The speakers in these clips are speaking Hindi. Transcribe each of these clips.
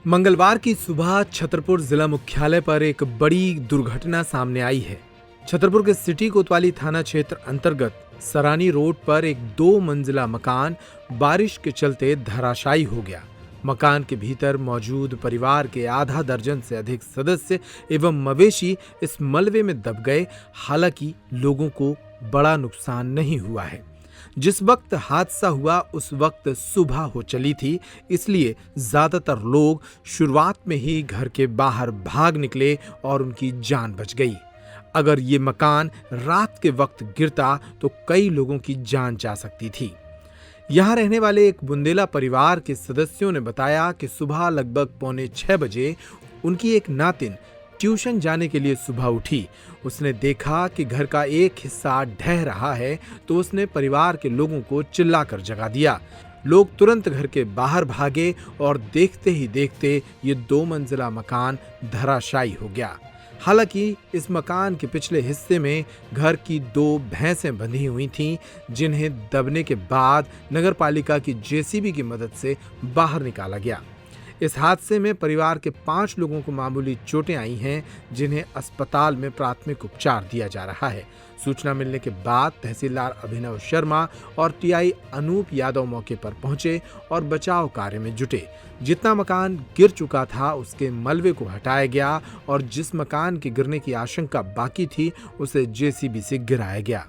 मंगलवार की सुबह छतरपुर जिला मुख्यालय पर एक बड़ी दुर्घटना सामने आई है। छतरपुर के सिटी कोतवाली थाना क्षेत्र अंतर्गत सरानी रोड पर एक 2 मंजिला मकान बारिश के चलते धराशायी हो गया। मकान के भीतर मौजूद परिवार के आधा दर्जन से अधिक सदस्य एवं मवेशी इस मलबे में दब गए। हालांकि लोगों को बड़ा नुकसान नहीं हुआ है। जिस वक्त हादसा हुआ उस वक्त सुबह हो चली थी, इसलिए ज्यादातर लोग शुरुआत में ही घर के बाहर भाग निकले और उनकी जान बच गई। अगर ये मकान रात के वक्त गिरता तो कई लोगों की जान जा सकती थी। यहाँ रहने वाले एक बुंदेला परिवार के सदस्यों ने बताया कि सुबह लगभग 5:45 बजे उनकी एक नातिन ट्यूशन जाने के लिए सुबह उठी। उसने देखा कि घर का एक हिस्सा ढह रहा है तो उसने परिवार के लोगों को चिल्लाकर जगा दिया। लोग तुरंत घर के बाहर भागे और देखते ही देखते ये 2 मंजिला मकान धराशायी हो गया। हालांकि इस मकान के पिछले हिस्से में घर की 2 भैंसें बंधी हुई थीं, जिन्हें दबने के बाद नगरपालिका की जेसीबी की मदद से बाहर निकाला गया। इस हादसे में परिवार के 5 लोगों को मामूली चोटें आई हैं, जिन्हें अस्पताल में प्राथमिक उपचार दिया जा रहा है। सूचना मिलने के बाद तहसीलदार अभिनव शर्मा और टीआई अनूप यादव मौके पर पहुंचे और बचाव कार्य में जुटे। जितना मकान गिर चुका था उसके मलबे को हटाया गया और जिस मकान के गिरने की आशंका बाकी थी उसे जेसीबी से गिराया गया।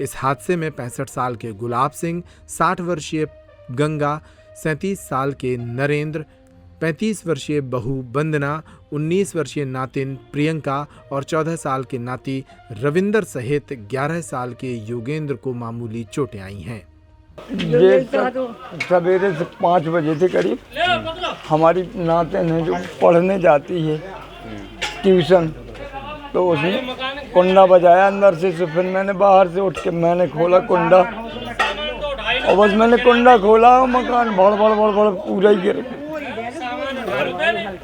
इस हादसे में 65 साल के गुलाब सिंह, 60 वर्षीय गंगा, 37 साल के नरेंद्र, 35 वर्षीय बहू वंदना, 19 वर्षीय नातिन प्रियंका और 14 साल के नाती रविंदर सहित 11 साल के योगेंद्र को मामूली चोटें आई हैं। ये सवेरे से 5 बजे थे करीब हमारी नातिन है जो पढ़ने जाती है ट्यूशन, तो उसने कुंडा बजाया अंदर से। तो फिर मैंने बाहर से उठ के मैंने खोला कुंडा और बस मैंने कुंडा खोला और मकान भड़ भड़ भड़ भड़ पूरा ही गिर।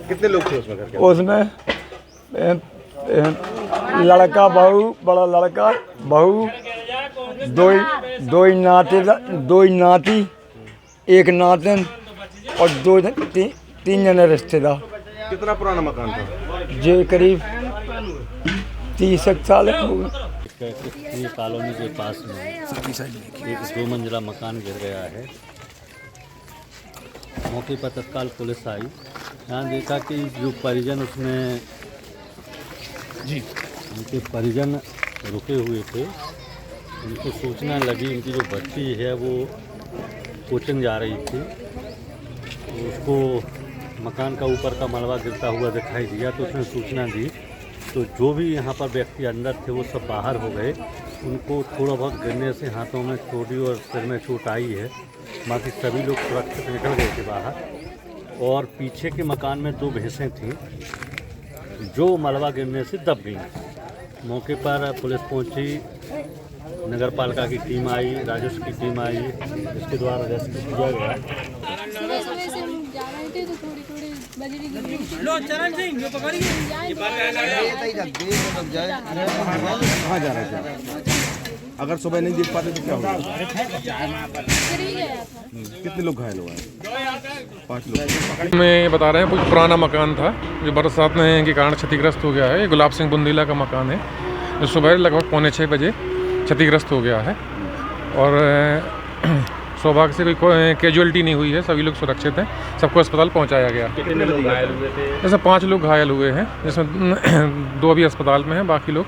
कितने लोग थे उसमें घर के? उसमें लड़का बहू, बड़ा लड़का बहू, दो ही नाती, एक नातिन और 3 जने रिश्तेदार। कितना पुराना मकान था? जे करीब 30 साल हो गए। कॉलोनी के पास में एक 2 मंजिला मकान गिर गया है। मौके पर तत्काल पुलिस आई। यहाँ देखा कि जो परिजन उसमें उनके परिजन रुके हुए थे, उनको सूचना लगी उनकी जो बच्ची है वो कोचिंग जा रही थी, तो उसको मकान का ऊपर का मलबा गिरता हुआ दिखाई दिया तो उसने सूचना दी। तो जो भी यहाँ पर व्यक्ति अंदर थे वो सब बाहर हो गए। उनको थोड़ा बहुत गिरने से हाथों में चोटी और सिर में चोट आई है। बाकी सभी लोग सुरक्षित निकल गए थे बाहर। और पीछे के मकान में 2 भैंसें थीं जो मलबा गिरने से दब गई। मौके पर पुलिस पहुंची, नगरपालिका की टीम आई, राजस्व की टीम आई, इसके द्वारा रेस्क्यू किया गया। कहाँ जा रहे थे? अगर सुबह नहीं देख पाते तो क्या होगा? कितने लोग घायल हुए हैं? 5 लोग। मैं ये बता रहे हैं कुछ पुराना मकान था जो बरसात में के कारण क्षतिग्रस्त हो गया है। ये गुलाब सिंह बुंदेला का मकान है जो सुबह लगभग 5:45 बजे क्षतिग्रस्त हो गया है और सौभाग्य से कोई कैजुअलिटी नहीं हुई है। सभी लोग सुरक्षित हैं, सबको अस्पताल पहुंचाया गया। कितने लोग घायल हुए थे? जैसे 5 लोग घायल हुए हैं, जिसमें 2 अभी अस्पताल में हैं, बाकी लोग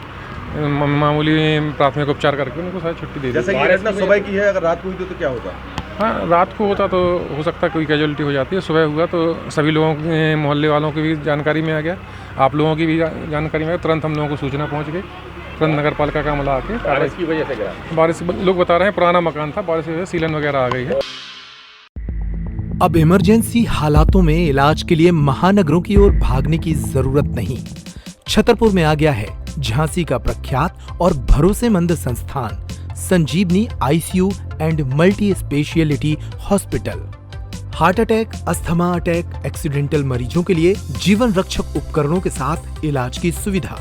मामूली प्राथमिक उपचार करके उनको सारी छुट्टी दे दी। जैसे ये घटना सुबह की है, अगर रात को हुई तो क्या होता? हाँ, रात को होता तो हो सकता कोई कैजुअलिटी हो जाती है। सुबह हुआ तो सभी लोगों के, मोहल्ले वालों की भी जानकारी में आ गया, आप लोगों की भी जानकारी में आ गया। तुरंत हम लोगों को सूचना पहुँच गई, तुरंत नगर पालिका का अमला आके। बारिश की वजह से गिरा? बारिश लोग बता रहे हैं पुराना मकान था, बारिश की वजह से सीलन वगैरह आ गई है। अब इमरजेंसी हालातों में इलाज के लिए महानगरों की ओर भागने की जरूरत नहीं। छतरपुर में आ गया है झांसी का प्रख्यात और भरोसेमंद संस्थान Sanjeevani ICU and multi speciality hospital. Heart attack, asthma attack, accidental मरीजों के लिए जीवन रक्षक उपकरणों के साथ इलाज की सुविधा।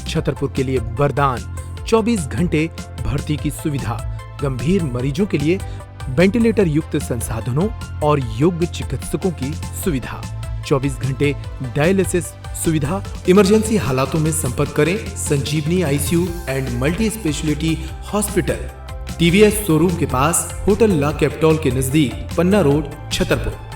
छतरपुर के लिए वरदान, 24 घंटे भर्ती की सुविधा, गंभीर मरीजों के लिए वेंटिलेटर युक्त संसाधनों और योग्य चिकित्सकों की सुविधा। 24 घंटे डायलिसिस सुविधा। इमरजेंसी हालातों में संपर्क करें Sanjeevani ICU and multi speciality hospital, TVS showroom के पास, होटल ला कैपिटॉल के नजदीक, पन्ना रोड, छतरपुर।